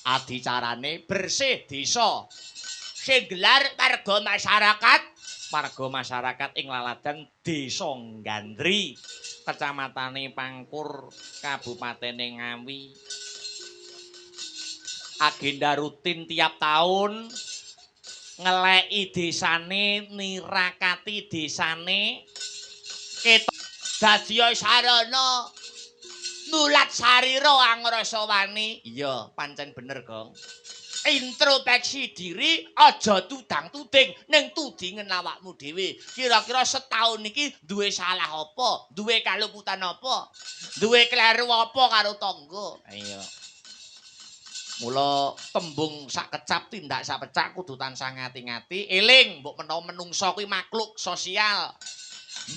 Adicarane bersih desa. Sing gelar warga masyarakat. Warga masyarakat ing laladan Desa Gandri, Kecamatane Pangkur, Kabupatene Ngawi. Agenda rutin tiap tahun ngeleki desane, nirakati desane, ketok dadi sarana nulat sarira angrasa wani. Iya, pancen bener, Gong. Introspeksi diri aja tudang-tuding ning tudingen awakmu dhewe. Kira-kira setahun iki duwe salah apa? Duwe kaluputan apa? Duwe kleru apa karo tangga? Iya. Mula tembung sak kecap tindak sak pecak kudu tansah ngati-ngati. Eling, mbok menawa menungsa kuwi makhluk sosial.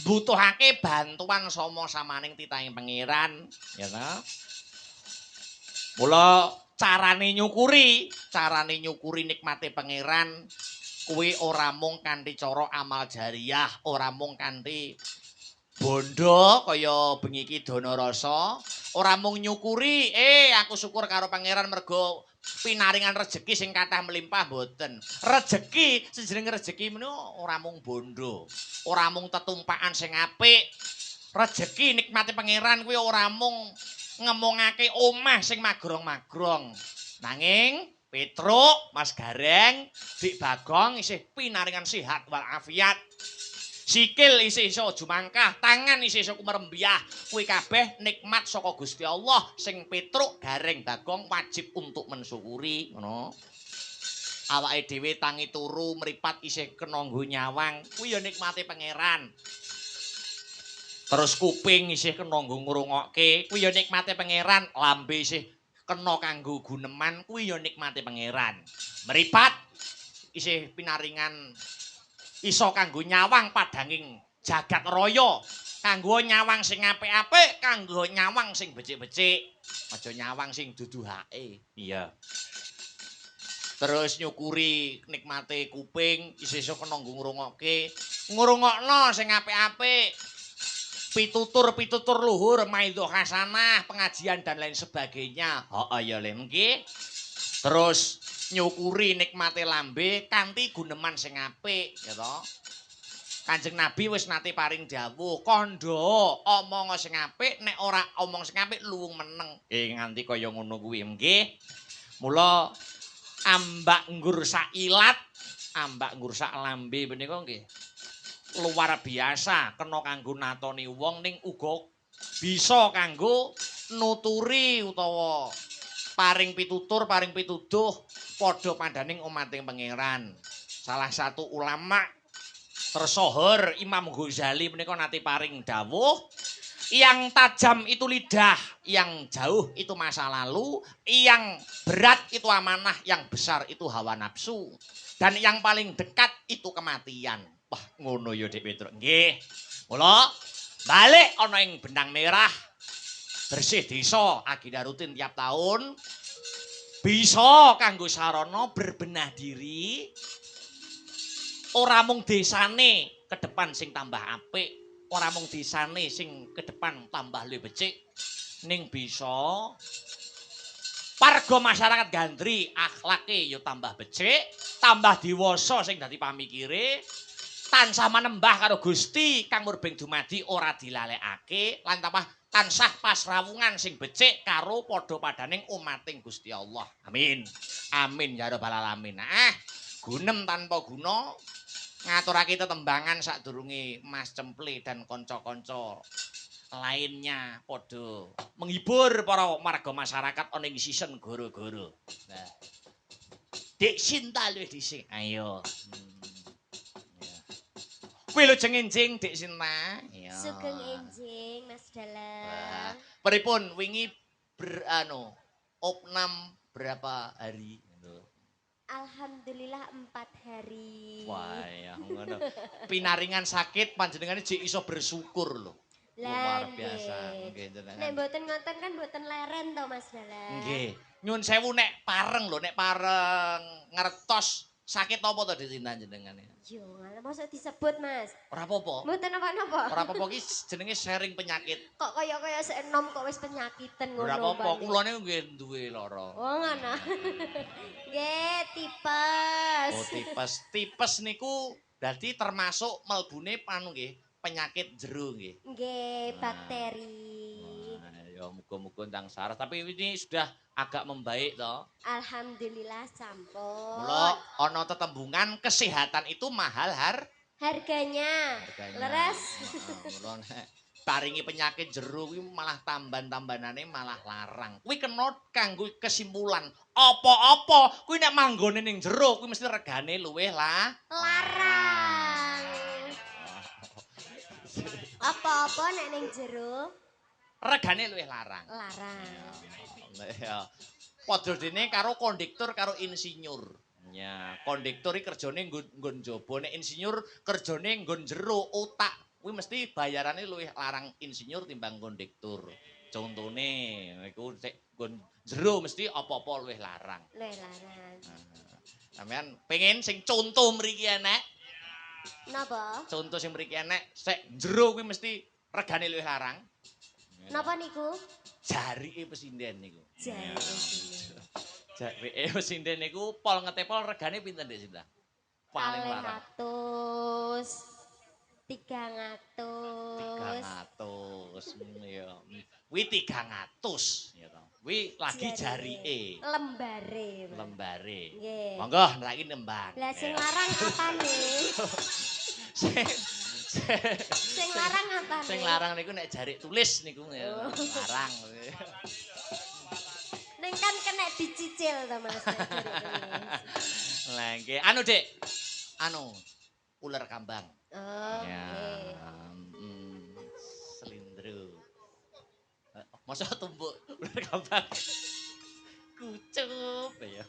Mbutuhake bantuan sama samaning titahing pangeran, ya ta? Mula carane nyukuri nikmate pangeran kuwi ora mung kanthi cara amal jariah, ora mung kanthi bondo kaya bengi iki dana rasa, ora mung nyukuri, aku syukur karo pangeran mergo pinaringan rejeki sing kathah melimpah mboten. Rejeki, sejenenge rejeki menika ora mung bondo, ora mung tetumpakan sing apik. Rejeki nikmate pangeran kuwi ora mung ngemungake omah sing magrong-magrong. Nanging Petruk, Mas Gareng, Dik Bagong isih pinaringan sehat walafiat. Sikil isih iso jumangkah, tangan isih iso kumerembiah. Kuwi kabeh nikmat saka Gusti Allah sing Petruk, Gareng, Bagong wajib untuk mensyukuri, ngono. Awake dhewe tangi turu mripat isih kena nggo nyawang, kuwi ya nikmate pangeran. Terus kuping isih kena nggo ngrungokke, kuwi ya nikmate pangeran. Lambe isih kena kanggo guneman, kuwi ya nikmate pangeran. Mripat isih pinaringan iso kanggo nyawang padanging jagat raya, kanggo nyawang sing apik-apik, kanggo nyawang sing becik-becik, aja nyawang sing duduhake. Iya. Terus nyukuri nikmate kuping isih iso kena nggo ngrungokke, ngrungokno sing apik-apik. Pitutur luhur, maidhah hasanah, pengajian dan lain sebagainya. Heeh ya Le nggih. Terus nyukuri nikmate lambe kanthi guneman sing apik, ya toh. Kanjeng Nabi wis nate paring dawuh, kandha omong sing apik, nek ora omong sing apik luwung meneng. Nganti kaya ngono kuwi nggih. Mula ambak nggur sak ilat, ambak nggur sak lambe menika nggih luar biasa, kena kanggo natoni wong ning uga bisa kanggo nuturi utawa paring pitutur, paring pituduh padha pandaning umating pangeran. Salah satu ulama tersohor Imam Ghazali menika nate paring dawuh, yang tajam itu lidah, yang jauh itu masa lalu, yang berat itu amanah, yang besar itu hawa nafsu, dan yang paling dekat itu kematian. Wah, ngono ya Dik Petruk. Nggih. Mula balik ana ing benang merah bersih desa agenda rutin tiap tahun bisa kanggo sarana berbenah diri. Ora mung desane ke depan sing tambah apik, ora mung desane sing ke depan tambah luwih becik, ning bisa warga masyarakat Gandri akhlake ya tambah becik, tambah dewasa sing dadi pamikire, tansah manembah karo Gusti kang murbeng dumadi ora dilalekake lan tansah pasrawungan sing becik karo padha padaning umating Gusti Allah. Amin. Amin ya rabbal alamin. Gunem tanpa guna ngaturake tetembangan sadurunge Mas Cemple dan kanca-kanca lainnya padha menghibur para warga masyarakat ana ing season goro-goro. Nah. Dik Sinta luwih dhisik. Ayo. Kuwi lho jeng enjing Dik Sinta. Iya. Sugeng enjing Mas Dalang. Pripun wingi opnam berapa hari? Alhamdulillah 4 hari. Wah, ya ngono. Pinaringan sakit panjenengane jek iso bersyukur lho. Luar biasa. Nggih jenengan. Nek mboten ngoten kan mboten leren to Mas Dalang. Nggih. Nyun sewu nek pareng lho, nek pareng ngertos Sakit apa to ditindak jenengan? Yo, ngalah mosok disebut, Mas. Ora apa-apa. Mboten napa-napa. Ora apa-apa ki jenenge sharing penyakit. Kok kaya seenom kok wis penyakiten Ora ngono, apa-apa, Mbak. kula niku nggih duwe lara. Oh, ngono. Nggih, tipes. Oh, tipes. Tipes niku dadi termasuk mlebune anu nggih, penyakit jero nggih. Nggih, bakteri. Wah, ya muga-muga ndang saras, tapi ini sudah agak membaik toh. Alhamdulillah sampun. Mula ana tetembungan kesehatan itu mahal Harganya. harganya. Leres. Mula nek paringi penyakit jero kuwi malah tamban-tambanane malah larang. Kuwi kena kanggo kesimpulan, apa-apa kuwi nek manggone ning jero kuwi mesti regane luwih Larang. Apa-apa nek ning jero regane luwih larang. larang. Ya. Padha dene karo kondektur karo insinyur. Ya, kondektur iki kerjane nggon njaba, nek insinyur kerjane nggon jero otak. Kuwi mesti bayarane luwih larang insinyur timbang kondektur. Contone iku sik nggon jero mesti apa-apa luwih larang. Luwih larang. Sampeyan pengen sing conto mriki enek? Napa? Conto sing mriki enek, sik jero kuwi mesti regane luwih larang. Napa niku? Jarike pesinden niku. Jare sini. Jarike pesinden niku pol ngetepol regane pinten Dik Sinta? Paling larang. 300 ya. Kuwi 300 ya to. Kuwi lagi jarike. Lembare. Lembare. Nggih. Monggo nraki nembang. Lah sing larang apane? Sing larang apane? Sing larang niku nek jarik tulis niku ya, larang. Ning kan kena dicicil to Mas. Lah nggih, anu Dik. Anu ular kambang. Oh, Ya. nggih. Selindro. Masa tumbuk ular kambang. Kucup ya.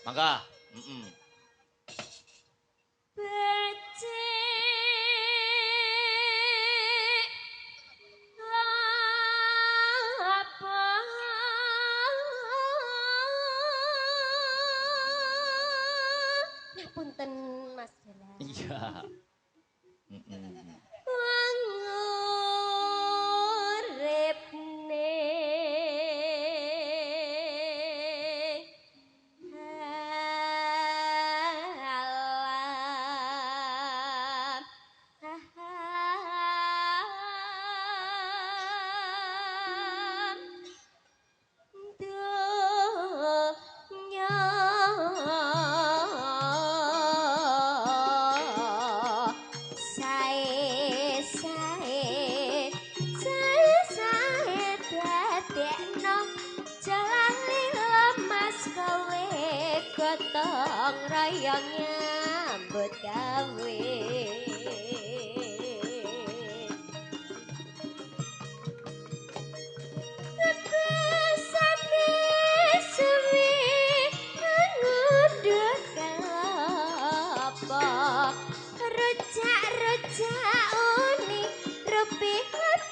Mangga, Punten Mas Dela. Iya. Uripne gotong royong nyambut gawe tebesane suwi ngundhuh apa rujak-rujak uni rupi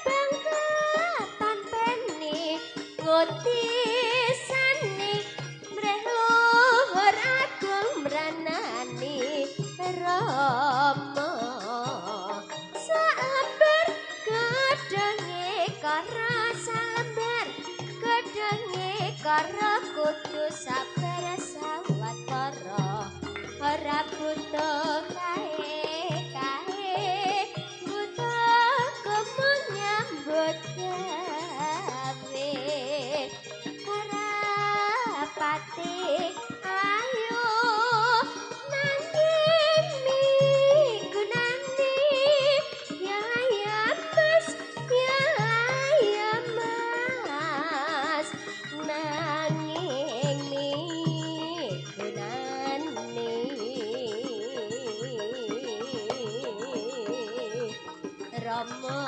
bangkatan peni ngutisani mreh luhur agung mranani Rama salembar gedenge karo salembar gedenge karo kudu sabar sawatara ora butuh kae butuh kemenyambut gawe karapati ayo nanging migunani ya mas ya mas nanging migunani Rama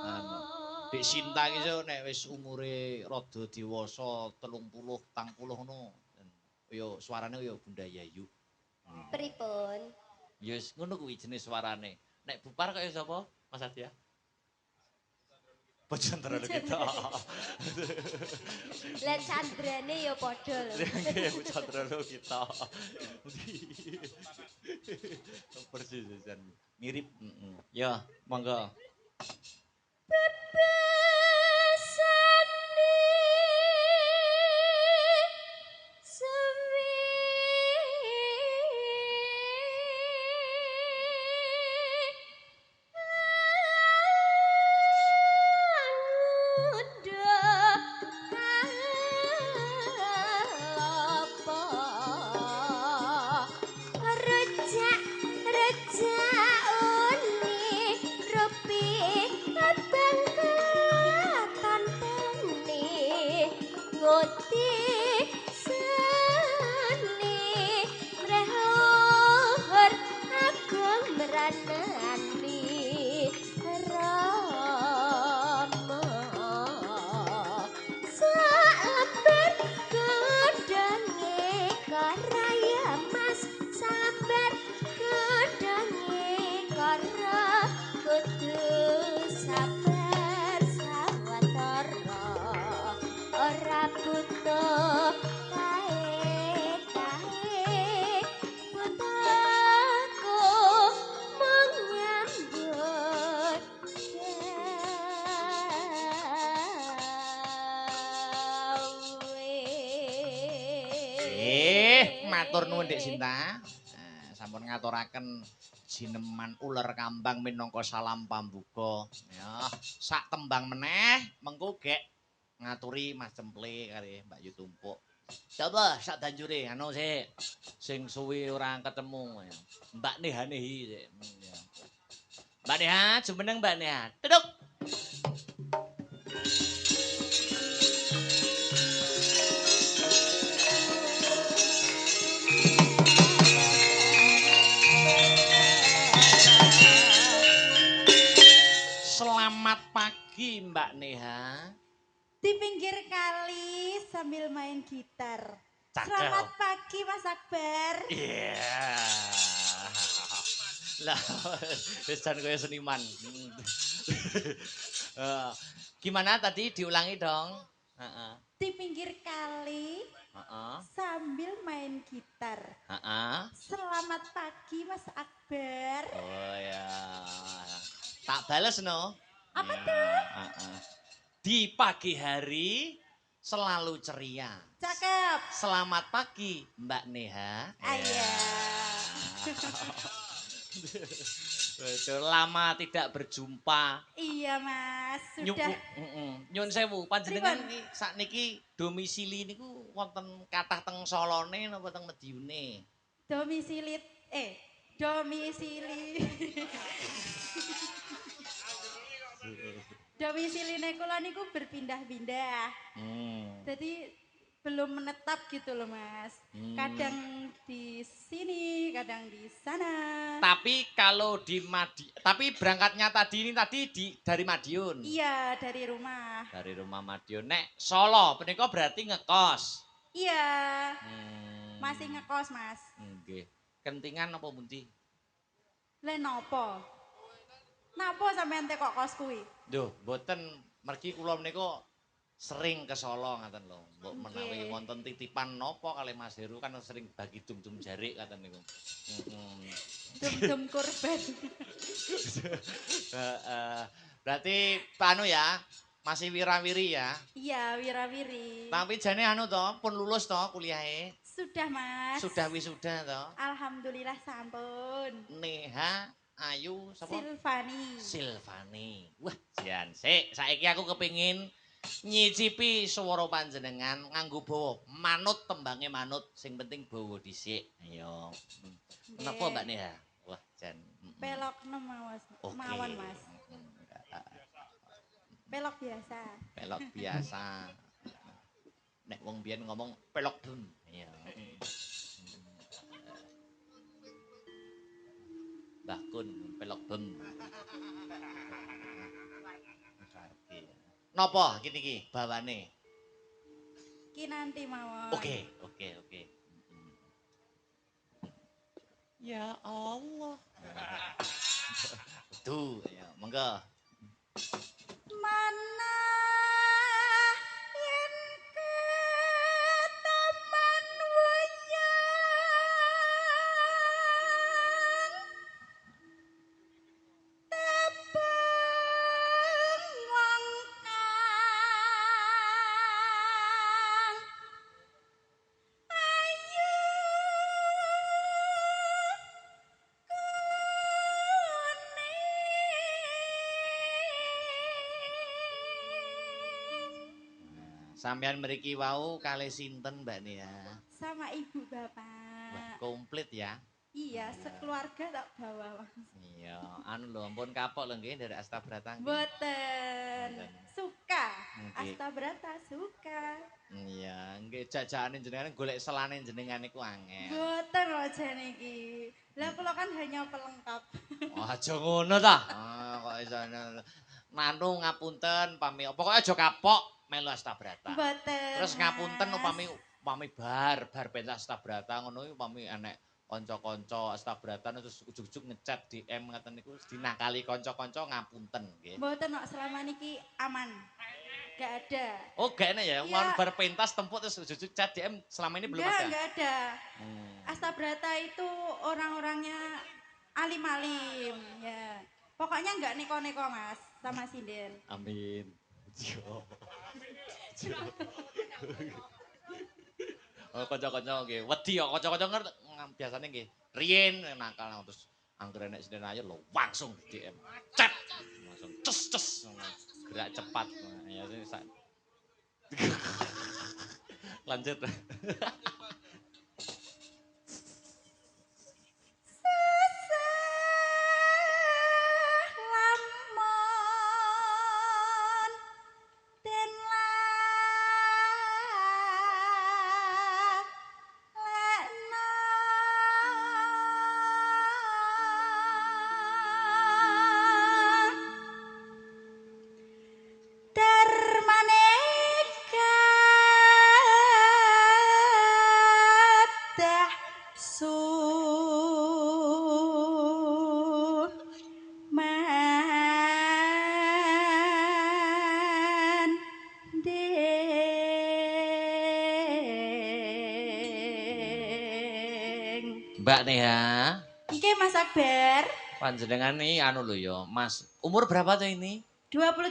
Anu, Dik Sinta iki nek wis umure rada dewasa 30, 40 ngono. Ya suarane ya Bunda Yayu. pripun Ya wis ngono kuwi jenis suarane. Nek Bupar kaya sapa? Mas Adya? Pocandra kita. Lah candrane ya padha lho. Nggih, Pocandra kita. Persis jan. Mirip. Ya, monggo. Bebasane suwi Rejak rejak uni rupi abang kelihatan tani ngoti seni rehohor agung meranani rama sabar kodange karaya mas sabar kodange kara kudu sabar sawatara ora butuh kae putraku menyambut Matur nuwun Dik Sinta. Sampun ngaturaken jineman uler kambang minangka salam pambuka. Ya, sak tembang meneh mengko gek ngaturi Mas Cemple kali Mbak Yu Tumpuk. Coba sak banjure anu sik sing suwi ora ketemu. Mbak Nehanehi sik. Mbak Neha, jumeneng Mbak Neha. Duduk. Selamat pagi Mbak Neha. Di pinggir kali sambil main gitar. Cakep. Selamat pagi Mas Akbar. Iya. Lah, wis jan kaya seniman. Gimana tadi diulangi dong? Heeh. Di pinggir kali Heeh. sambil main gitar. Heeh. Selamat pagi Mas Akbar. Oh ya. Tak bales no. Apa Ya, tuh? heeh. Di pagi hari selalu ceria. Cakep. Selamat pagi Mbak Neha. Ayah. Betul, lama tidak berjumpa. Iya Mas, sudah. Nyun sewu, panjenengan Pripun? iki sakniki domisili niku wonten kathah teng Solone napa teng Mediune? Domisili Domisiline kula niku berpindah-pindah. Jadi belum menetap gitu loh Mas. Kadang di sini, kadang di sana. Tapi kalau tapi berangkatnya tadi dari Madiun. Iya, dari rumah. Dari rumah Madiun. Nek Solo, punika berarti ngekos. Iya, masih ngekos Mas. Nggih. Kentingan apa pundi? Lah nopo? Napa sampean teh kok kos kuwi? Duh, mboten mergi kula menika sering ke Solo ngaten lho. Mbok menawi Nggih. wonten titipan napa kali Mas Heru kan sering bagi dum-dum jarik ngaten niku. Dum-dum kurban. Berarti anu ya, masih wirawiri ya. Iya, wirawiri. Tapi jane anu to, pun lulus to kuliahe. Sudah Mas. Sudah wisuda to. Alhamdulillah sampun. Neha Ayu sapa? Silvani. Silvani. Wah, jan sik saiki aku kepengin nyicipi swara panjenengan nganggo bawa manut tembange manut sing penting bawa dhisik. Ayo. Menapa Mbak Neha? Wah, jan. Pelok Mas. Oke. Mawon Mas. Pelok biasa. Pelok biasa. Nek wong biyen ngomong pelok bun. Iya. Mbah Kun pelok bun. Napa kene iki bawane? Ki nanti mawon. Oke. Ya Allah. Tuh, ya, monggo. Mana yen ke taman wayang tebang wong kang ayu kuning. Sampeyan mriki wau kalih sinten Mbak Nia? Sama ibu Wah, bapak. komplit ya. Iya, sekeluarga tak bawa, Mas. Iya, anu lho, ampun kapok lho nggih dari Astabrata nggih. Boten. Boten. Suka. Nggih. Astabrata suka. Iya, nggih jajakane jenengan golek selane jenengan iku angel. Boten aja niki. Lah kula kan hanya pelengkap. Wah, aja ngono ta. Kok iso nanu ngapunten pami pokoke aja kapok melu Astabrata. Boten. Terus ngapunten Mas. upami bar pentas Astabrata ngono iki upami enek kanca-kanca Astabrata terus ujug-ujug ngechat DM ngaten niku dinakali kanca-kanca ngapunten nggih. Boten kok selama niki aman. Gak ada. Oh, gak enak ya. Iya. Mau bar pentas tempuk terus ujug-ujug chat DM selama ini belum ada. Enggak ada. Hmm. Astabrata itu orang-orangnya alim-alim ya. Pokoknya enggak neko-neko Mas sama sinden. Amin. Jo. Oh, kanca-kanca nggih. Wedi kok kanca-kanca biasane nggih. Riyen nakal terus anggere nek sinen ayo lho langsung DM. Chat. Langsung ces. Gerak cepat. Ya lanjut. Lamun den lekno darmane kadah mandeng. Mbak Neha, Iki Mas Akbar, panjenengan nih anu lho ya, Mas. Umur berapa tuh ini? 23.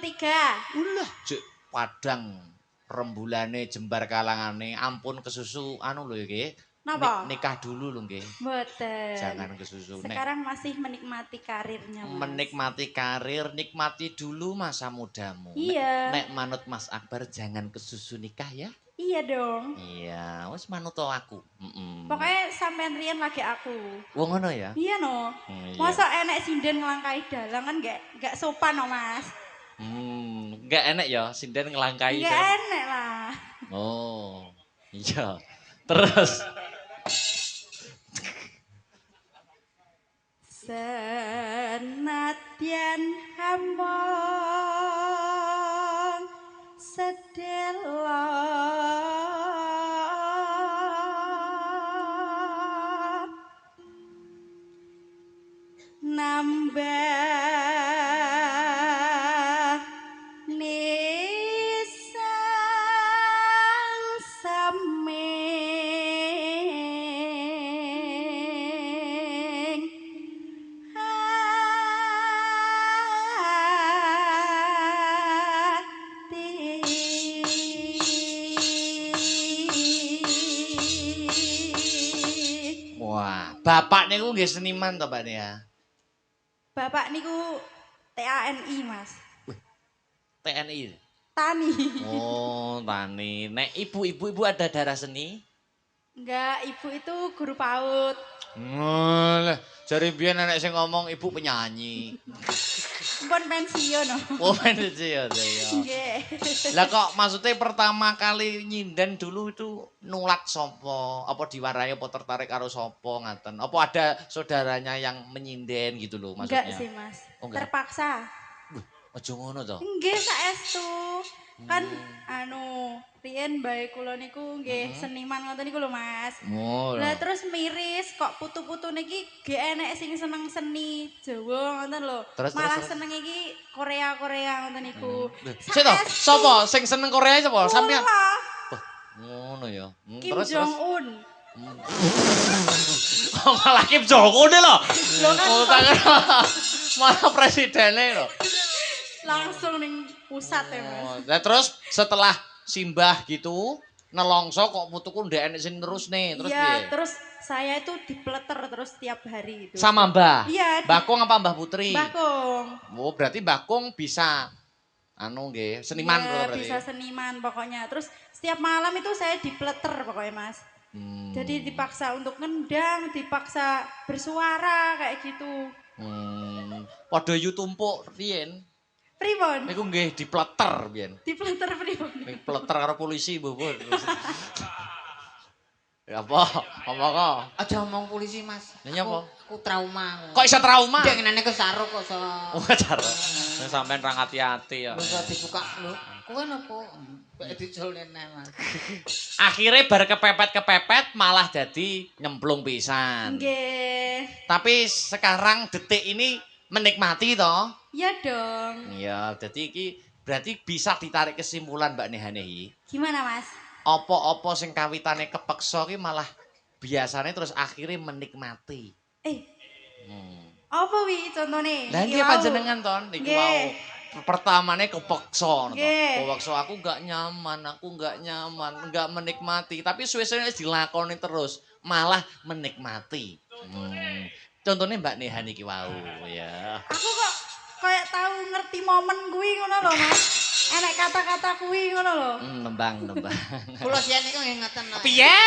Ulah, Cek padang rembulane jembar kalangane ampun kesusu anu lho nggih. Napa? Nikah dulu lho nggih. Boten. Jangan kesusu. Sekarang masih menikmati karirnya, Mas. Menikmati karir, nikmati dulu masa mudamu. Iya. Nek manut Mas Akbar jangan kesusu nikah ya. Iya dong. Iya, wis manut to aku. Pokoknya sampean riyen lagi aku. Wong ngono ya? Iya no. Iya. Masa enek sinden ngelangkai dalang kan gak sopan no Mas. Enggak enak ya sinden ngelangkai. Gak enek lah. Oh, iya. Terus Senadyan hamong sedelo nambah nisang seming hati. wah, bapak niku nggih seniman to, Pak ya? Bapak niku TANI Mas. TNI. Tani. Oh, tani. Nek ibu ada darah seni? Enggak, ibu itu guru PAUD. Ngolah, jare biyen anak sing ngomong ibu penyanyi. Pun pensiun no. Oh, pensi ya saya. Nggih. Lah kok maksudnya pertama kali nyinden dulu itu nulak sopo? Apa diwarai apa tertarik karo sopo ngaten? Apa ada saudaranya yang menyinden gitu loh maksudnya? Enggak sih Mas. Oh, enggak. Terpaksa. Aja ngono to. Nggih saestu. Kan anu riyen bae kula niku nggih seniman ngoten niku lho Mas. Oh. Lah terus miris kok putu-putune iki gak enek sing seneng seni Jawa ngoten lho. Malah seneng iki Korea-Korea ngoten niku. Sik to, sapa sing seneng Korea sapa? Sampeyan. Kula. Ngono ya. Kim Jong Un. Malah Kim Jong Un lho. Lho kan malah presidene lho. langsung ning pusat ya Mas. Nah, terus setelah simbah gitu nelongso kok putuku ndek enek sing terus nih terus Iya, piye? terus saya itu dipleter terus tiap hari itu. Sama Mbah? Iya. Mbah Kong apa Mbah Putri? Mbah Kong. Oh, berarti Mbah Kong bisa anu nggih, seniman Iya, berarti. bisa seniman pokoknya. Terus setiap malam itu saya dipleter pokoknya Mas. Jadi dipaksa untuk ngendang, dipaksa bersuara kayak gitu. Padha yu tumpuk riyen. Pripun? Niku nggih dipleter biyen. Dipleter pripun? Dipleter karo polisi, Bu. Ya apa? Apa kok? Aja ngomong polisi, Mas. Lah apa? Aku trauma. Kok iso trauma? Dia ngenane kesaruk kok so. Oh, cara. Sampeyan ra hati-hati ya. Bisa dibuka lho. Kowe napa? Pek dicul nene, Mas. Akhirnya bar kepepet-kepepet malah jadi nyemplung pisan. Nggih. Tapi sekarang detik ini menikmati toh? Iya dong. Iya, jadi iki berarti bisa ditarik kesimpulan Mbak Nehanehi. Gimana Mas? Apa-apa sing kawitane kepeksa ki malah biasanya terus akhirnya menikmati. Apa wi contone? Lah iki panjenengan ton niku mau pertamane kepeksa to. Kepeksa aku enggak nyaman, enggak menikmati, tapi suwe-suwe wis dilakoni terus, malah menikmati. Contohnya Mbak Nehan iki wau ya. Aku kok kayak tahu ngerti momen kuwi ngono lho Mas. Enek kata-kata kuwi ngono lho. Nembang. Kula siyen niku nggih ngoten, Mas. Piye?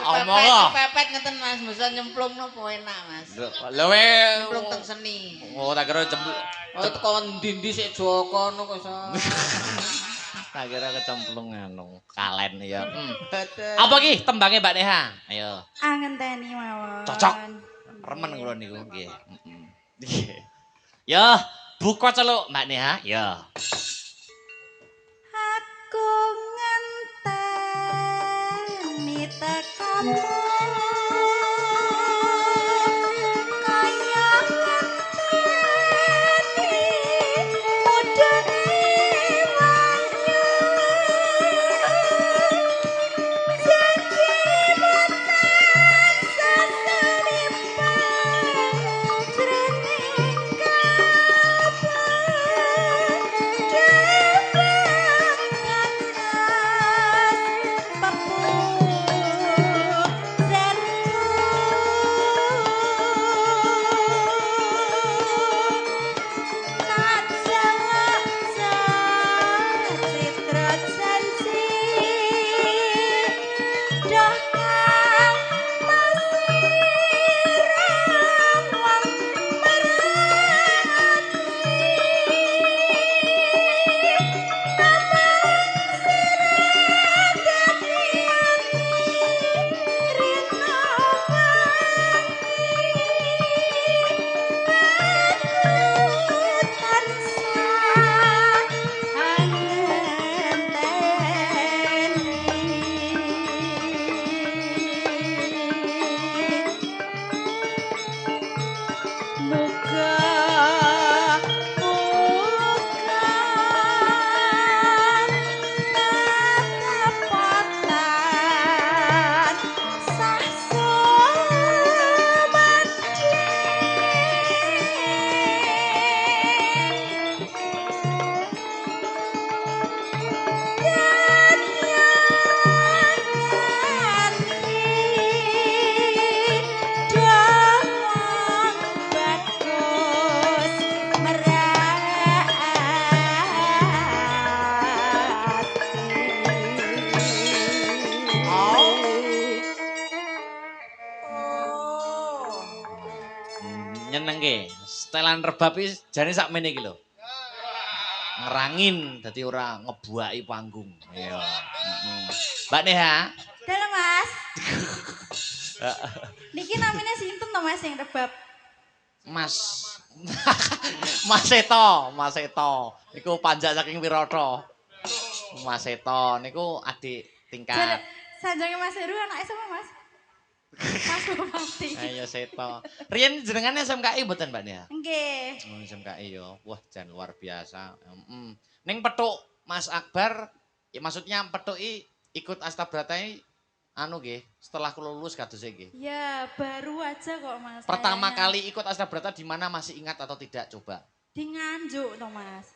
Omong kok. Pepet ngeten, Mas. Bisa nyemplung napa enak, Mas. Lho we Nyemplung teng seni. Oh, tak kira Oh, teko ndi-ndi sik Joko ngono kok iso. tak kira kecemplung anu kalen ya. Betul. Apa ki tembange Mbak Neha? Ayo. Angenteni mawon. Cocok. Remen kula niku nggih. Nggih. Ya, buka celuk Mbak Neha. Ya. Aku ngenteni tekanmu kaya ngenteni mudane wanyu janji boten seselipan jroning kalbu Nyenengke. Setelan rebab iki jane sakmene iki lho. Ngerangin dadi ora ngebuaki panggung. Iya. Mbak Neha. Dalam Mas. Niki namanya sinten to Mas yang rebab? Mas Mas Seto. Niku panjak saking Wirata. Mas Seto niku adik tingkat. Sanjange Mas Heru anake sapa Mas? Mas Bupati. Ayo seto. Riyen jenengan SMKI mboten Mbak Nia? Nggih. Oh, SMKI yo. Wah, jan luar biasa. Ning petuk Mas Akbar, ya maksudnya petuki ikut Astabrata ini anu nggih, setelah lulus kados nggih. Ya, baru aja kok Mas. Pertama kayaknya. kali ikut Astabrata di mana masih ingat atau tidak coba? Di Nganjuk to Mas.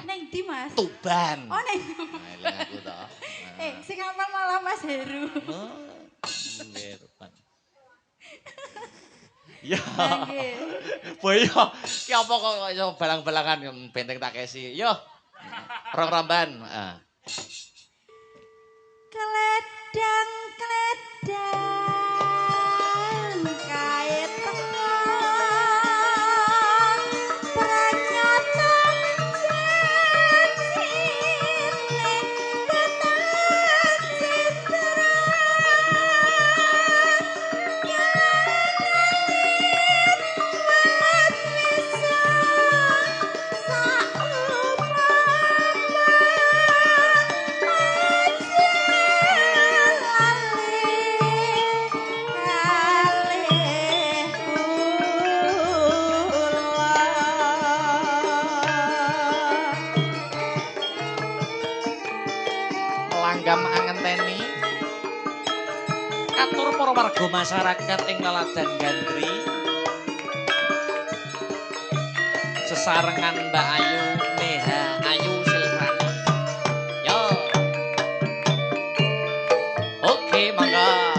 Neng di Mas. Tuban. Oh neng. Nah, aku toh. Sing hafal malah Mas Heru. Nggih, Tuban. Ya. Nggih. Boyo, ki apa kok iso balang-balangan benteng tak kesi. Yo. Rong ramban. Kledang kait tengah pranyata cilik ketan citra welet bisa Langgam angenteni katur para warga masyarakat ing Laladan Gandri sesarengan Mbak Ayu Neha Ayu Silvani yo oke mangga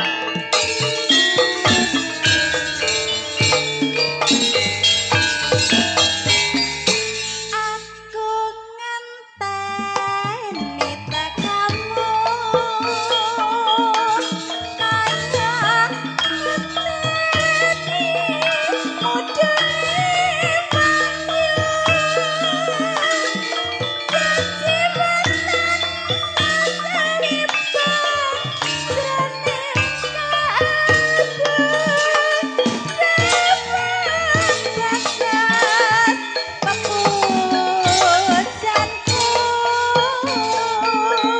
aku ngenteni tekamu kaya ngenteni mudune banyu janji wonten sasalipun jroning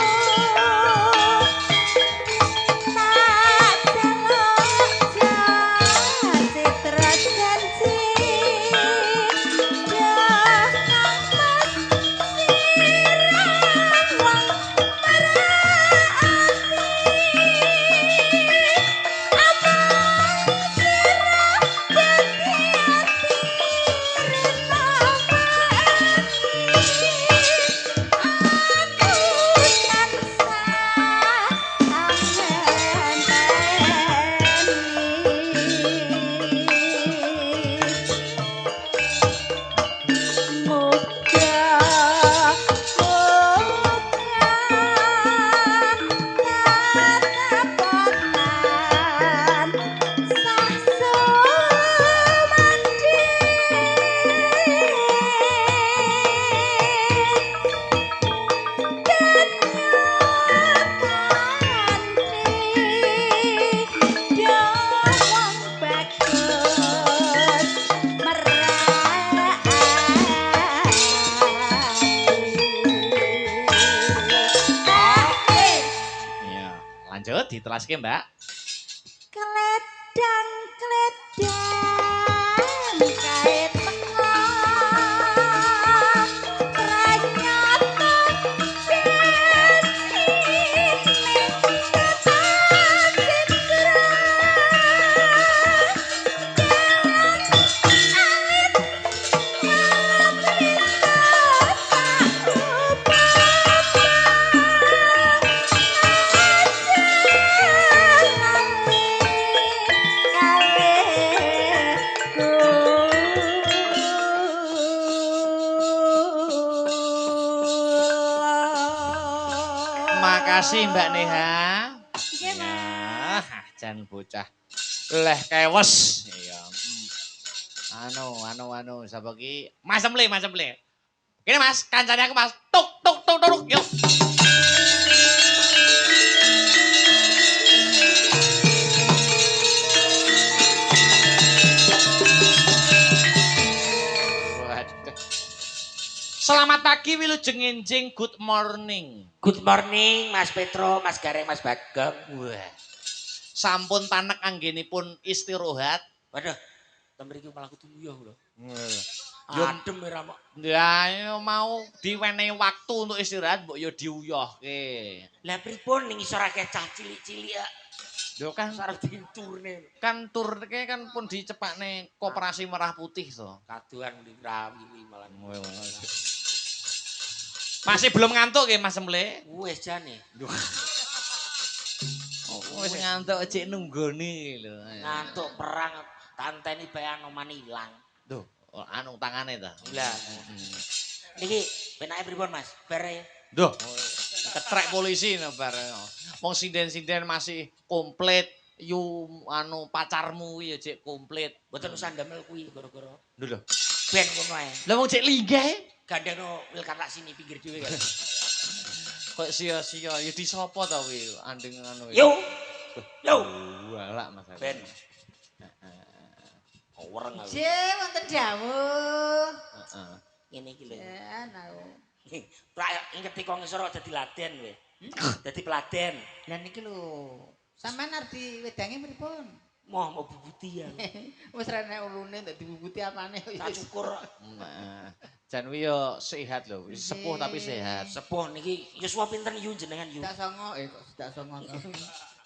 lanjut ditelaske Mbak Kledang kait tengah pranyata cilik ketan citra makasih Mbak Neha Nggih, Mas. jan bocah leh kewes iya anu sapa ki Mas Emle Gini Mas, kancane aku Mas. Tuk tuk tuk tuk yuk. Selamat pagi Wilujeng Enjing, good morning. Good morning Mas Petro, Mas Gareng, Mas Bagong. Wah. sampun tanek anggenipun istirahat. Waduh, temriki malah kutuyuh lho. Yo Adem ora mok. ya mau diwenehi waktu untuk istirahat mbok yo diuyohke. Lah pripun ning isor akeh cah cilik-cilik ya. Yo kan Sarep diturne. kan turke kan pun dicepakne Koperasi Merah Putih to. Kaduan dirawili malah. Masih belum ngantuk nggih Mas Semle? Wis jane. Wis ngantuk cek nunggoni lho. Ngantuk perang tanteni bae anoman ilang. Duh, anu tangane ta. Lah. Niki penake pripun Mas? Bare Duh, ketrek polisi no bar. Wong sinden-sinden masih komplit. Yu anu pacarmu ya cek komplit. mboten usah ndamel kuwi gara-gara Lho. ben ngono ae. Lah wong cek linggih. Gandeno wilkata sini pinggir dhewe kan. Kok sia-sia ya disopo ta kuwi andeng anu. Yo. Yo. Walak Mas. Ben. Wereng aku. Je wonten dawuh. Heeh. Ngene iki lho. Ya nau. Pra ingketi kok ngisor dadi laden kowe. Dadi peladen. Lah niki lho. Sampeyan arep diwedangi pripun? Mau bubuti ya. Wis ra nek ulune ndak dibubuti apane kok Tak syukur Nah, jan kuwi yo sehat lho, sepuh tapi sehat. sepuh niki yuswa pinten yu jenengan yu. Dak songo kok dak songo to.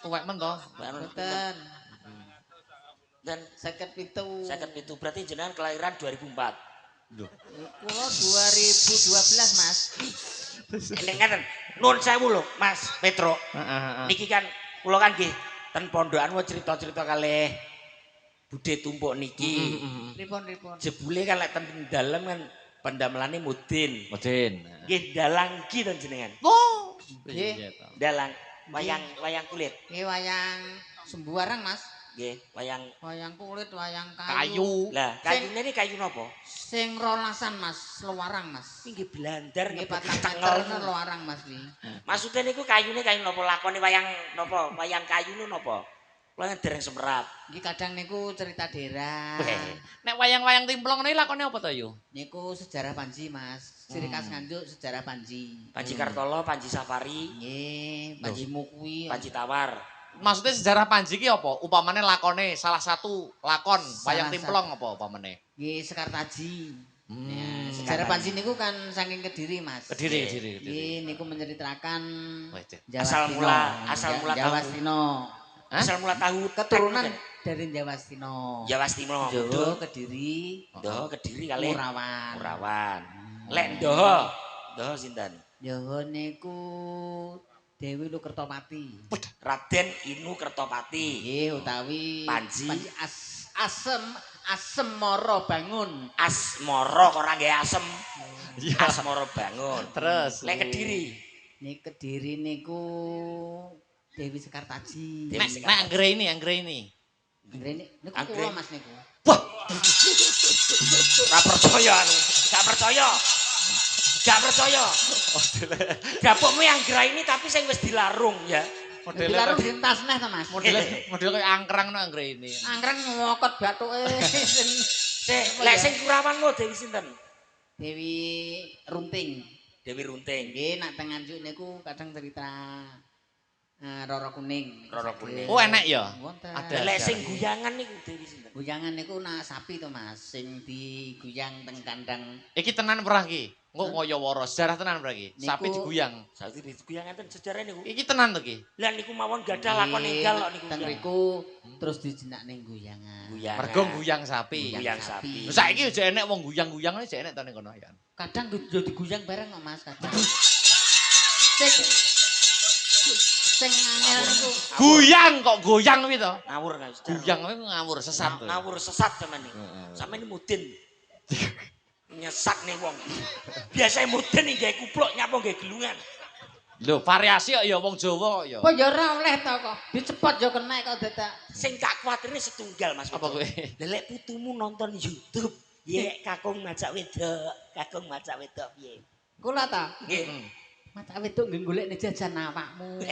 Tuwek men to. Mboten. Dan 57. berarti jenengan kelahiran 2004. Lho. Kulo 2012 Mas. Ini ngaten, nun sewu lho Mas Petro. Heeh. Niki kan kula kan nggih ten pondokan mau cerita-cerita kalih Bude Tumpuk niki. Pripun? Jebule kan lek ten dalem kan pendamelane mudin. Modin. Nggih dalang iki to jenengan. Oh, Nggih. Dalang wayang kulit. Nggih wayang sembuarang Mas. Nggih, Wayang kulit, wayang Kayu. Lah, kayune iki kayu napa? Sing rolasan Mas, luarang Mas. Iki nggih blandar Nggih nggih 4 cengel. meter luarang Mas wi. Maksudnya niku kayune kayu napa lakone wayang napa? Wayang kayune napa? Kula dereng semerap. Nggih kadang niku cerita daerah. Nek wayang-wayang timplong niki lakone apa to yu? Niku sejarah Panji Mas. Ciri khas Nganjuk sejarah Panji. Panji Kartolo, Panji Safari, Nggih, Panji Mukwi. Panji Tawar. Maksudnya sejarah Panji ki apa? Upamane lakone salah satu lakon wayang Salah timplong apa upamane? Nggih Sekartaji. Ya, sejarah Sekartaji. Panji niku kan saking Kediri Mas. Kediri. Nggih niku menceritakan Wah, Cek. Jawa Asal Stino. mula Jawa tahu. Stino. Hah? Asal mula tahu Keturunan dari Jawa Stino. Jawa Stimo. Jawa Kediri, Ndoho Kediri kalih Murawan. Murawan. Lek Ndoho. Ndoho sinten? Jawa niku Dewi Lukertopati. Raden Inu Kertopati. Nggih utawi Panji. Asem Moro Bangun. Asmoro kok ora nggih asem. Asmoro bangun. Terus Lek Kediri. Nek Kediri niku Dewi Sekartaji. Dewi nek anggere ini. Ini niku Anggrek. kula Mas niku. Wah, Ora percaya anu. Gak percaya. Gak percaya. Dapukmu yang gerai ini tapi sing wis dilarung ya. modele Dilarung dintas neh to Mas. modele kayak angkrang no anggere ini. Anggrek ngokot bathuke sing Lek sing Kurawanmu Dewi sinten? Dewi Runting. Dewi Runting. Nggih nak teng Nganjuk niku kadang cerita Roro Kuning. Roro Kuning. Oh enak ya? Wonten. Ada. Lek sing guyangan niku Dewi sinten? Guyangan niku nak sapi to Mas, sing diguyang teng kandang. Iki tenan perah ki. Engko ngoyo woro sejarah tenan perah ki. Sapi Niku- diguyang. Saiki guyangan ten sejarah niku. Iki tenan to ki. Lah niku mawon gadah lakon enggal kok niku. Teng riku terus dijenak ning guyangan. Guyangan. Mergo guyang sapi. Guyang sapi. Lho saiki aja enek wong guyang-guyang aja enek to ning kono ya. Kadang yo diguyang bareng kok Mas kadang. Sing angel niku Guyang kok goyang kuwi to. Ngawur kan. Guyang kuwi ngawur sesat. to. Ngawur sesat sampean niku. Sampeyan mudin. Nyesak nih wong. Biasanya mudin nih gawe kupluk nyapa gawe gelungan. Lho variasi kok ya wong Jawa kok ya. kok yo ora oleh to kok. Dicepot yo kena kok dadak. Sing tak kuwatirne setunggal Mas. Apa kowe? Lelek putumu nonton YouTube. Ye kakung macak wedok, kakung macak wedok piye? Kula ta. Nggih. Mata wedok nggih golekne jajan awakmu.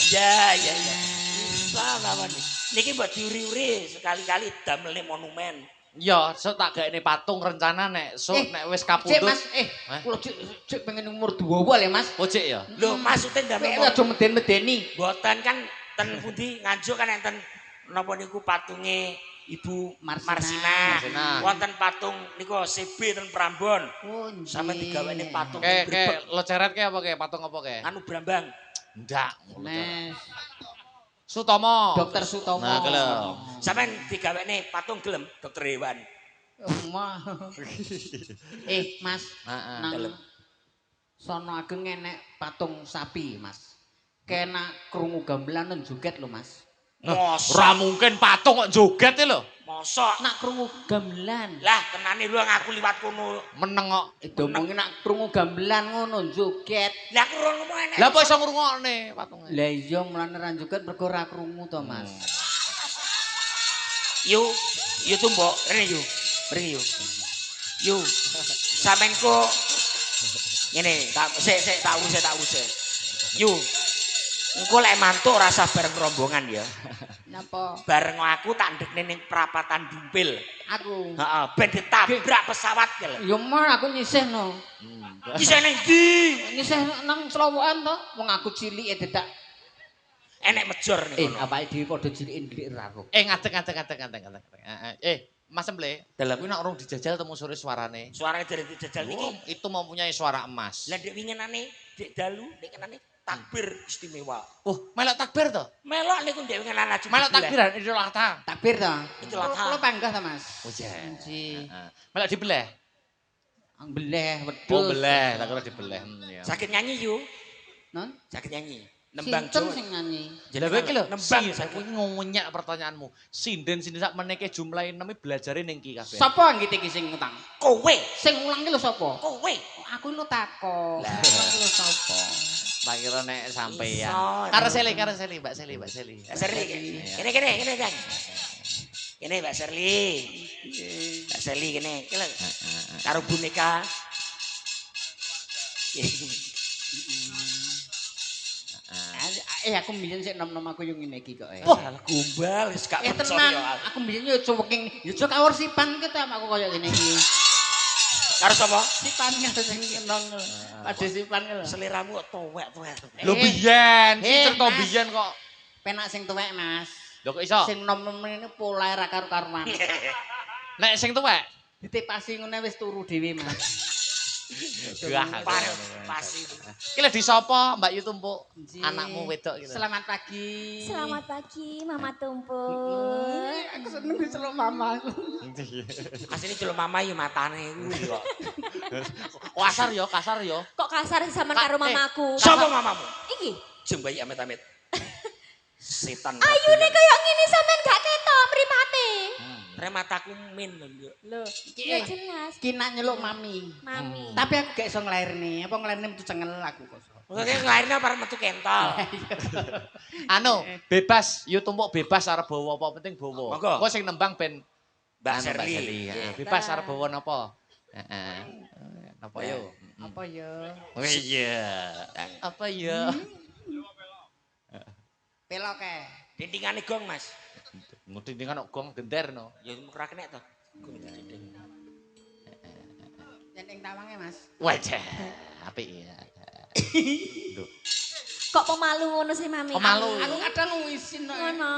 Ya. Islam apa nih? Niki mbok diuri-uri sekali-kali damelne monumen. Ya, so tak gaene patung rencana nek nek wis Cek kapundhut. Mas, kula cek pengen umur 2 ya Mas. Pocek ya. Lho maksudnya damel Nek aja meden-medeni. Boten kan ten pundi Nganjuk kan enten napa niku patunge Ibu Marsina. Marsina. Wonten patung niku CB ten Prambon. Oh, Sampe digawene patung Kayak leceret kayak apa kayak patung apa kayak? anu Brambang. Ndak. Nes. Sutomo. Dokter Sutomo. Nah, gelem. Sampeyan digawene patung gelem Dokter Hewan. Wah. Mas. Heeh. Nang sono ageng enek patung sapi, Mas. Kena krungu gamelan nang joget lho, Mas. Ora mungkin patung kok joget e lho. Mosok Nak krungu gamelan. lah tenane lu aku liwat kono. Meneng kok. Domongin nak krungu gamelan ngono joget. Lah krungu enek. Lah kok iso ngrungokne patunge? Lah iya mulane ra joget mergo ora krungu to, Mas. Yu tumbok rene yu. Mrene yu. Yu. Sampeyan kok ngene, tak urus. Yu. Engko lek mantuk rasa bareng rombongan ya. Napa? Bareng aku tak ndekne ning perapatan Dumpil. Aku. Heeh, ben ditabrak pesawat ke lho. Ya mar aku nyisihno. Kisah ning ndi? Nyisih nang Slowokan to. Wong aku cilike dedak. Enek mejor ning kono. Awake dhewe padha cilike ndelik ra kok. Ngadeg. Mas Emple, Dalam. kuwi nek urung dijajal temu sore suarane. Suarane dari dijajal niki. Itu mempunyai suara emas. Lah ndek winginane, ndek dalu, ndek kenane takbir istimewa. Oh, melok takbir to? Melok niku ndek winginane aju. Melok takbiran Idul Adha. Takbir to. Itu lah. Kula panggah to, Mas. Oh iya. Ji. Melok dibeleh. Beleh wedhus. Oh, beleh, tak kira dibeleh. Ya. Sakit nyanyi yu. Non? Sakit nyanyi. Nembang Sinten Jawa. sing nyanyi? Lah kowe iki lho, nembang saya kuwi ngonyak pertanyaanmu. Sinden sak meneke jumlahe 6 belajare ning ki kabeh. Sapa anggit iki sing ngutang? Kowe. Sing ulang ki lho sapa? Kowe. Aku lho takon. Aku lho sapa? Tak kira nek sampeyan. Iso. Karo Seli, Mbak Seli. Serli. Kene. Kene Mbak Serli. Mbak Serli kene. Kene. Karo boneka. Aku mbiyen sik nom-nom aku yo ngene iki kok. Wah, gombal wis gak Tenan, percaya. aku mbiyen yo cuweking, yo cuk kawur sipan ki aku koyo ngene iki. Karo sapa? Sipan ki sing nong. Padhe sipan ki lho. Seliramu kok tuwek-tuwek. Lho biyen, Eh, cerita Mas. biyen kok. Penak sing tuwek, Mas. Lho kok iso? Sing nom-nom ini polahe ra karo-karuan. Nek sing tuwek. Ditipasi ngene wis turu dhewe, Mas. Wah, Pasti. Ki lho disapa Mbak Yu Tumpuk? Ji. Anakmu wedok gitu. Selamat pagi. Selamat pagi, Mama Tumpuk. Aku seneng diceluk mama. Asline celuk mama yo matane kuwi kok. Kasar yo. Kok kasar sama karo mamaku? Sapa mamamu? Iki. Jeng bayi amit-amit. Setan. Ayune kaya ngene sampean gak ketok mripate. Remataku min lho. Lho, Iki ya jelas, Ki nak nyeluk mami. Mami. Tapi aku gak iso nglairne. Apa nglairne metu cengel aku kok. Maksudnya ngelairnya para metu kental. Anu, bebas, Yu Tumpuk bebas arep bawa apa penting bawa. Monggo. Kok sing nembang ben Mbak anu, Serli. ya. Bebas arep bawa napa? Heeh. Napa yo? Apa ya? Oh iya. Apa ya? Pelok e. Dindingane gong, Mas. Ngudingan kok gong gender no. Ya ora kena to. Gong dinding. Yen ing tawange, Mas. Wajah, apik ya. Kok pemalu ngono sih, Mami? Pemalu. Aku kadang wisin kok. Ngono.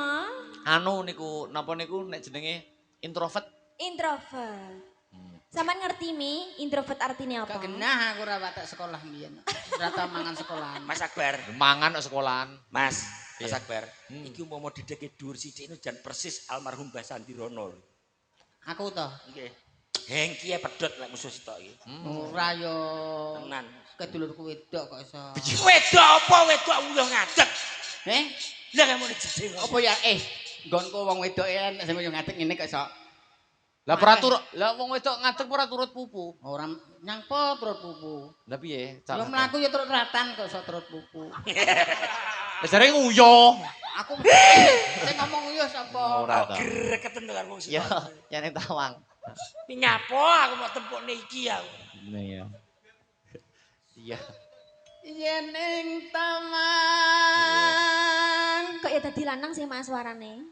Anu niku napa niku nek jenenge introvert. Introvert. Sampean ngerti Mi, introvert artinya apa? Gak genah aku ora watek sekolah mbiyen. Ora tau mangan sekolahan. Mas Akbar. Mangan kok sekolahan. Mas Iya. Akbar. Iki umpama dideke dhuwur sithik jan persis almarhum Mbah Sandirono. Aku to. Nggih. Hengki e pedhot lek musuh sitok iki. Ora yo. Tenan. Kedulurku wedok kok iso. Wedok apa wedok uyuh ngadeg. Eh? Lah kamu dijedeng. Apa ya nggonku wong wedok enek sing yo ngadeg ngene kok iso. Lah peratur, lah wong wedok ngadeg ora turut pupu. Ora nyangpo turut pupu. Lah piye? Yo mlaku yo turut ratan kok iso turut pupu. Lah jare nguyo. Aku sing ngomong yo sapa? Ora ta. Greketen karo wong Ya, sitok. ya ning tawang. Iki nyapo aku mau tempukne iki aku. Iya. Iya. Yen ing taman. Kok ya dadi lanang sih Mas suarane?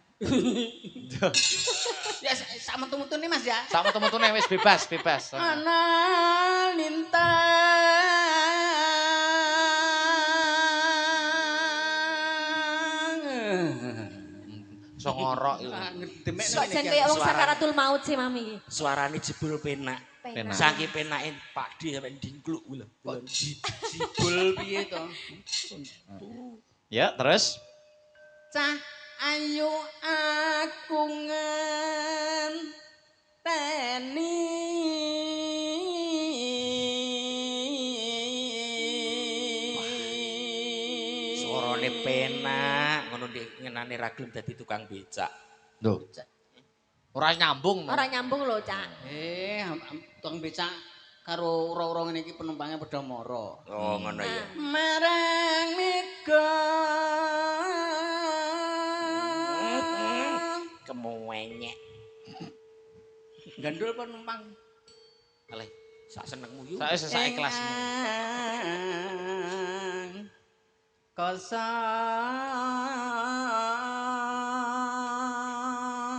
Ya sak metu-metune Mas ya. Sama temen-temene wis bebas. Ana lintang iso ngorok iku. Kok jan kaya wong sakaratul maut sih mami iki. Suarane jebul penak. Penak. Saking penake Pak D sampe dingkluk lho. Jibul piye to? Ya, terus Cah ayu aku ngenteni Suarane penak ngono ndek ngenane ra gelem dadi tukang becak. lho. Ora nyambung. Ora nyambung lho, Cak. Tukang becak karo ora-ora ngene iki penumpange padha mara. Oh, ngono ya. Marang mega Kemuenyek. gandul penumpang. Ale, sak senengmu yo. Sak ikhlasmu.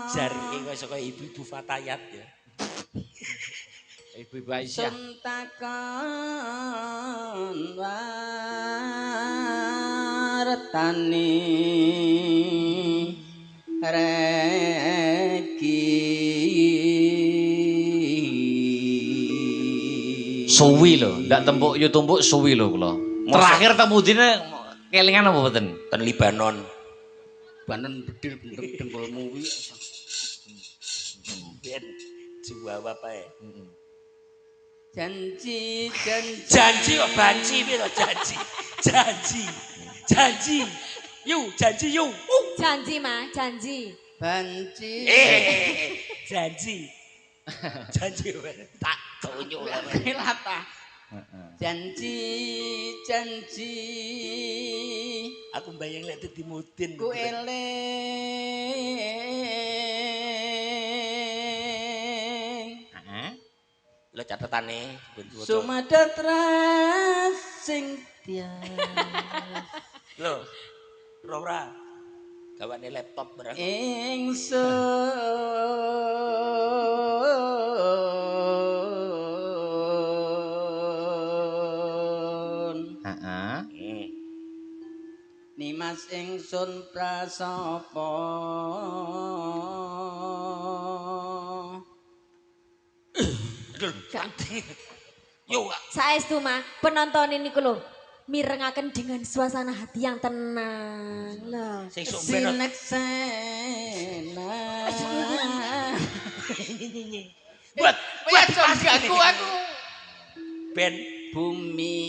Jarike kaya kaya ibu-ibu Fatayat ya. Ibu-ibu Aisyah. Sentakan wartani reki Suwi lho, ndak tembuk yo tumbuk suwi lho kula. Terakhir temu dine kelingan apa mboten? Ten Libanon. banen bedil bentuk dengkulmu kuwi. Ben jawab apa ya? Janji Janji kok banci piye to janji? Janji. Janji yu. Janji, Ma, janji. banci Janji. Janji tak tunjuk lah. lata. Janji Aku bayang lek dadi mudin. ku eling Lho catetane ben diwaca. Sumadatra sing tias Lho. Ora. Gawane laptop barang. ingsun Heeh. Nimas ingsun prasapa Yo, Saestu, Ma, penonton ini lho mirengaken dengan suasana hati yang tenang. Loh. sing sok benot. sineksena Buat aku ben bumi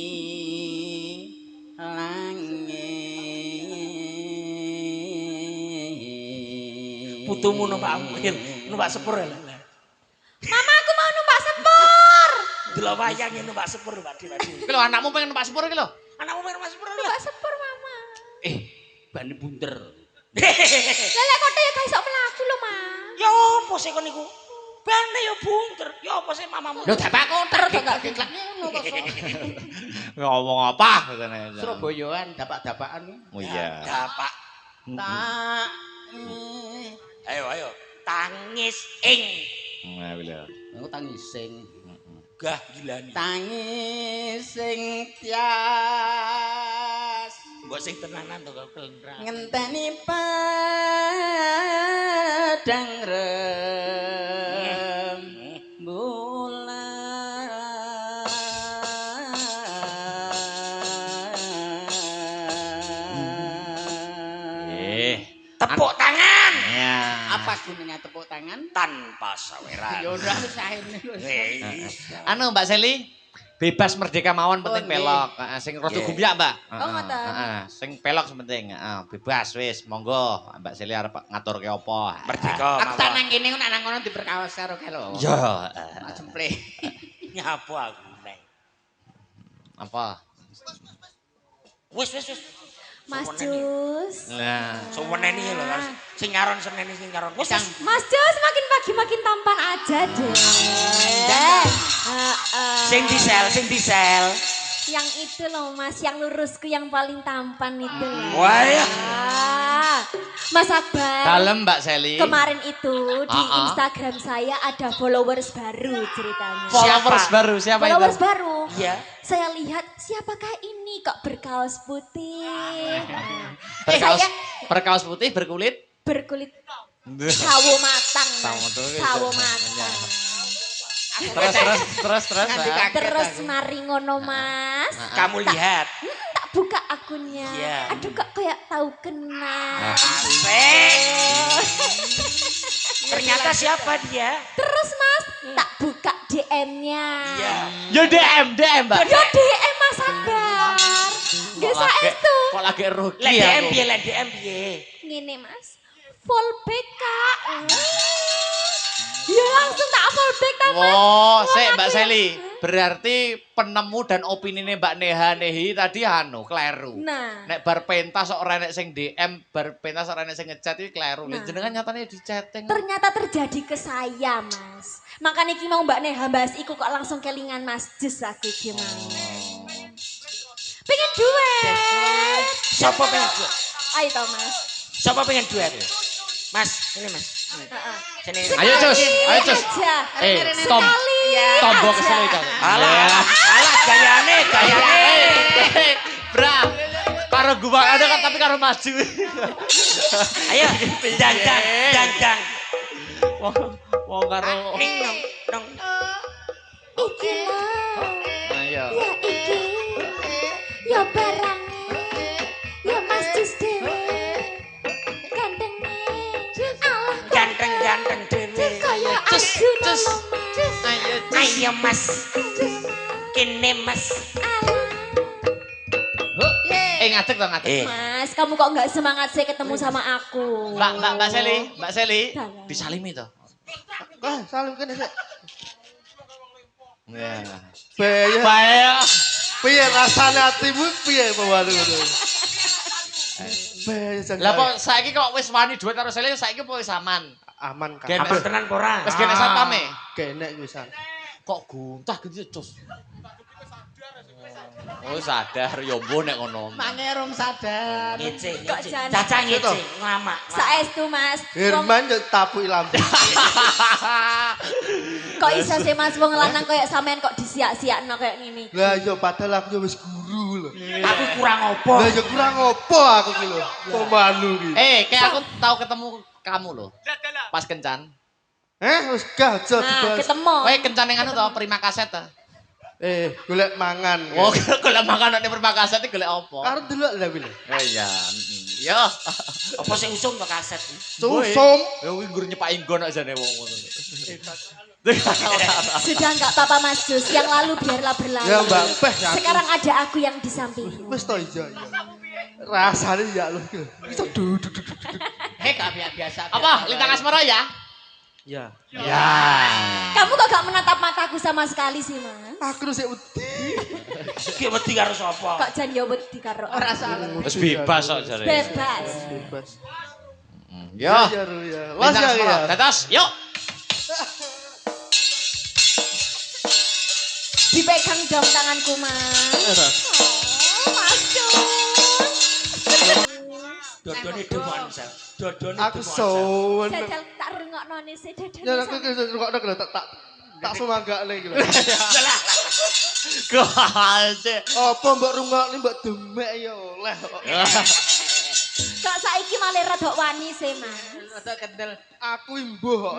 langit putumu numpak ampir, numpak sepur lah. Mama, aku mau numpak sepur. Delok wayange numpak sepur, Pak Di. Iki lho anakmu pengen numpak sepur iki lho. Anakmu pengen numpak sepur lah. Numpak sepur, Mama. ban bunder Lelek kok ya gak iso mlaku lho, Ma. Ya apa sih kon niku? Bane ya bunter. Ya apa sih mamamu? lho dapak koter kok gak diklak ngono kok Ngomong apa katanya. Surabayaan dapak-dapakan Oh iya. Dapak. tak Ayo. Tangis ing Nah, lho. aku tangising gah gilani. tangis sing tias Mbok sing tenanan to kok kelendra. ngenteni padang rembulan Tepuk tangan Ya. apa gunanya tepuk tangan tanpa saweran. ya udah usahain Anu Mbak Seli, bebas merdeka mawon penting Oh, nggih. pelok. Sing rada Nggih. gumbyak, Mbak. Oh, ngoten. Sing pelok sementing. Bebas wis, monggo Mbak Seli arep ngaturke apa. Merdeka aku tak mawon. nang kene ku nang ngono diperkaos karo kelo Ya. jemple Nyapa aku neng. Apa? Wis. Mas Jus. Nah. Suweneni lho harus sing nyaron seneni sing nyaron. Wis. Mas Jus makin pagi makin tampan aja deh. Sing disel. Yang itu loh Mas, yang lurusku yang paling tampan itu loh. Wah ya. Mas Akbar. Dalem Mbak Seli. Kemarin itu di Ah. Instagram saya ada followers baru ceritanya. Followers baru siapa Followers itu? baru. Iya. Saya lihat siapakah ini kok berkaos putih. Berkaos, Saya berkaos putih berkulit berkulit sawo matang, Mas. Sawo matang. Terus. Terus mari ngono, Mas. Kamu lihat. Tak buka akunnya. Iya. Aduh kok kayak tahu kenal. Ternyata siapa dia? Terus Mas, tak buka DM-nya. Iya. Yo DM, Mbak. Yo DM Mas Sabar. Nggih saestu. Kok lagi rugi Lek ya? DM piye, lek DM piye? Ngene Mas. Full back Kak. Ya langsung tak full back ta Mas. Oh, sik Mbak Seli. Berarti penemu dan opinine Mbak Nehi tadi kleru. Nah. Nek bar pentas sok ora nek sing DM, bar pentas ora nek sing ngechat iki kleru. Lah Nah. jenengan nyatane di chatting. Ternyata terjadi ke saya, Mas. Makanya iki mau Mbak Neha bahas iku kok langsung kelingan Mas Jus aku iki mau. Pengen duet. Siapa pengen duet? Ayo toh, Mas. Siapa pengen duet? Mas, ini Mas. Heeh. Sini. Ayo, Cus. Ayo, Cus. Sekali Tombol aja. kesel itu. Alah gayane. Bra. Karo gua ada kan tapi karo maju. Ayo, dandang. Wong karo Ning nong. Iki lah. ayo. Ya iki. Ya barangnya. Ya Mas Jus dewe. Gantengnya. Allah Ganteng dhewe. kaya Cus, aku Cus. nolong Mas. Ayo Mas. Kene Mas. Ngadeg to ngadeg. Mas, kamu kok nggak semangat sih ketemu sama aku? Mbak Seli, Dalam. disalimi to. Salim kene sik. Ya. Piye? Bae. Piye rasane atimu piye bawalu ngono? Piye jang. Lah kok saiki kok wis wani duet karo Seli saiki apa wis aman? Aman kan? Gen- Apa tenan apa ora? Wis kene satpame. Kenek wisan. Kok guntah gitu Cus. Oh sadar yo mbo nek ngono. Mangerung sadar. Ngece. Kok jan- Caca ngece, nglamak. Saestu Mas. Herman yo tapuki lampu. Kok iso sih Mas wong lanang kayak sampean kok disiak-siakno kayak ngene. Lah yo padahal aku yo wis guru lho. Aku kurang opo? Lah yo kurang opo aku ki lho. Pemalu ki. Kayak aku tahu ketemu kamu loh. Pas kencan. Wis gah aja Nah, dibahas. ketemu. Kowe kencan ning anu to Prima Kaset to. Golek mangan. Oh, golek makanan ning Prima Kaset iki golek apa? Karo delok lah kuwi lho. Oh iya. Yo. Apa sing usum to kaset? Susum. Ya kuwi nggur nyepaki nggon aja nek wong ngono. Sudah enggak apa-apa Mas Jus, yang lalu biarlah berlalu. Ya Mbak Peh ya. Sekarang ada aku yang di sampingmu. Wis to iya. Rasane ya lho. Iso duduk. Gak biasa. Apa? Lintang asmara ya? Ya. Ya. Kamu kok gak menatap mataku sama sekali sih Mas? Aku sik wedi. Ki wedi karo sapa? Kok jan yo wedi karo Ora salah. Wis bebas kok jare. bebas. Bebas. Yo. Ya Ru ya. Las Lintang ya. asmara. ya. Dados, yuk. Dipegang dong tanganku Mas. Oh, Mas Jus. Dodone demonsa. Dodone Aku sowen. Jajal tak rungokno nih sih Ya dadane. aku rungokno lho tak sumanggakne iki lho. Gaje. Apa mbok rungokne mbok demek ya oleh kok. Kok saiki malah rada wani sih Mas. Rada kendel. Aku imbuh kok.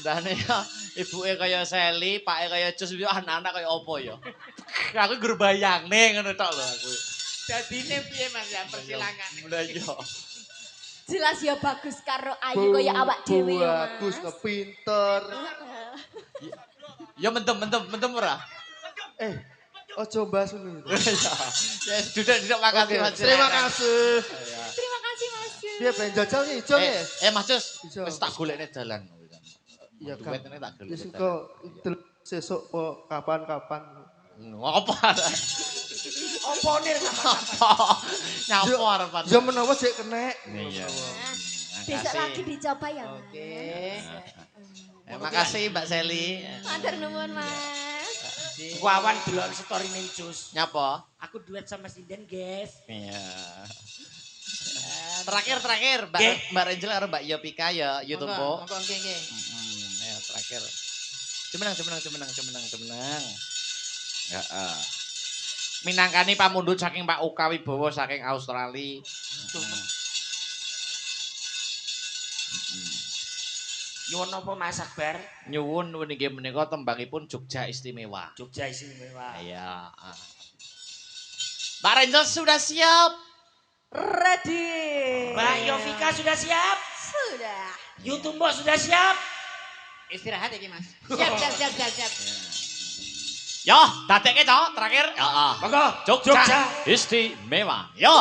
Ndane ya ibuke kaya Seli, pake kaya Jus, yo anak-anak kaya apa ya. Aku gur bayangne ngono tok lho aku. Dadine piye Mas ya persilangan. Lah yo. Jelas ya bagus karo ayu kaya awak dhewe ya Bagus Mas. kepinter. Ya mentem ora? Ojo bahas ngono. Ya duduk makasih Mas. Terima kasih. Terima kasih Mas Jus. Piye ben jajal nih, ijo nih. Mas Jus, Ijo. wis tak golekne dalan. Iya kan. Duitnya tak golek. Wis engko sesuk po kapan-kapan. Apa? Opo nir Apa? Nyapa arepan. Ya menawa sik kenek. Iya. Besok lagi dicoba ya Mas. Makasih Mbak Seli. Matur nuwun Mas. Wawan delok story ning Jus. Nyapa? Aku duet sama Sinden, guys. Iya. Terakhir Mbak Nggih. Mbak Angel karo Mbak Yopika ya YouTube. Monggo nggih. Ya terakhir. Cemenang. Heeh. Minangkani pamundhut saking Pak Uka Wibowo saking Australia. Nyuwun apa Mas Akbar? Nyuwun nggih menika tembangipun Jogja Istimewa. Jogja Istimewa. Iya. Mbak Renzo sudah siap? Ready. Mbak Yovika sudah siap? Sudah. Yu Tumbok sudah siap? Istirahat iki, Mas. Siap. Yo, dadekke to terakhir. Heeh. Monggo. Jogja Istimewa. Yo.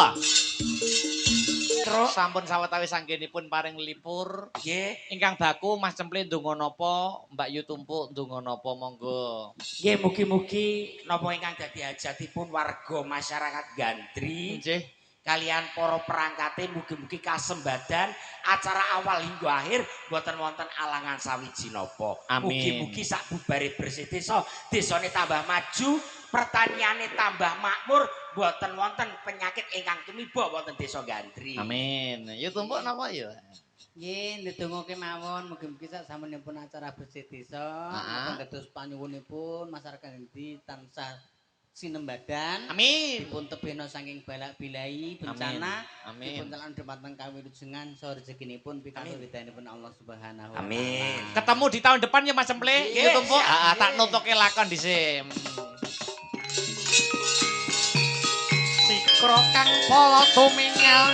Terus Sampun sawetawis anggenipun paring lipur. nggih. Ingkang baku Mas Cemple ndonga napa, Mbak Yu Tumpuk ndonga napa monggo. Nggih mugi-mugi napa ingkang dadi hajatipun warga masyarakat Gandri Nggih. kalian para perangkate mugi-mugi kasembadan acara awal hingga akhir boten wonten alangan sawiji napa. Amin. Mugi-mugi sak bubare bersih desa, desane tambah maju, pertaniane tambah makmur, boten wonten penyakit ingkang tumiba wonten desa Gandri. Amin. Yu Tumpuk napa ya? Nggih, ndedonga kemawon mugi-mugi sak sampunipun acara bersih desa, Heeh. kados panyuwunipun masyarakat Gandri tansah sinembadan. Amin. Dipun tebeno saking balak bilai bencana. Amin. Dipun talan dumateng kawilujengan saha rezekinipun pikantuk ridhanipun Allah Subhanahu wa Amin. taala. Ketemu di tahun depan ya Mas Cemple. Nggih, Yu Tumpuk. siap. Heeh, tak nutuke lakon dhisik. Sikro kang polo tumingal